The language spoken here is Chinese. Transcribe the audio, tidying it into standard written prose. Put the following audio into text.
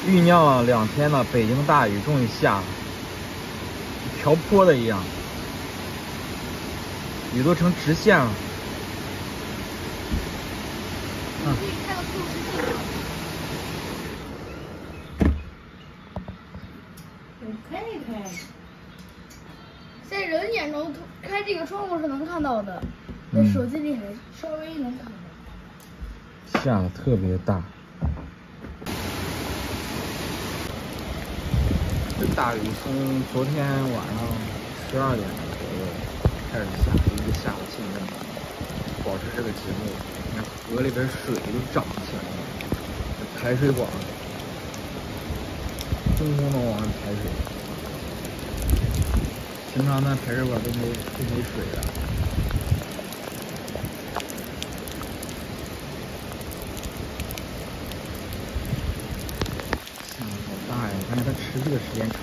酝酿了2天的北京大雨终于下了，瓢泼的一样，雨都成直线了。你可以开个透视镜吗？开一开。在人眼中开这个窗户是能看到的，在手机里还稍微能看到。下的特别大。这大雨从昨天晚上12点左右开始下，一直下到现在，保持这个节奏。你看河里边水都涨起来了，这排水管轰轰的往外排水。平常那排水管都没水的。下的好大呀！但是它持续的时间长。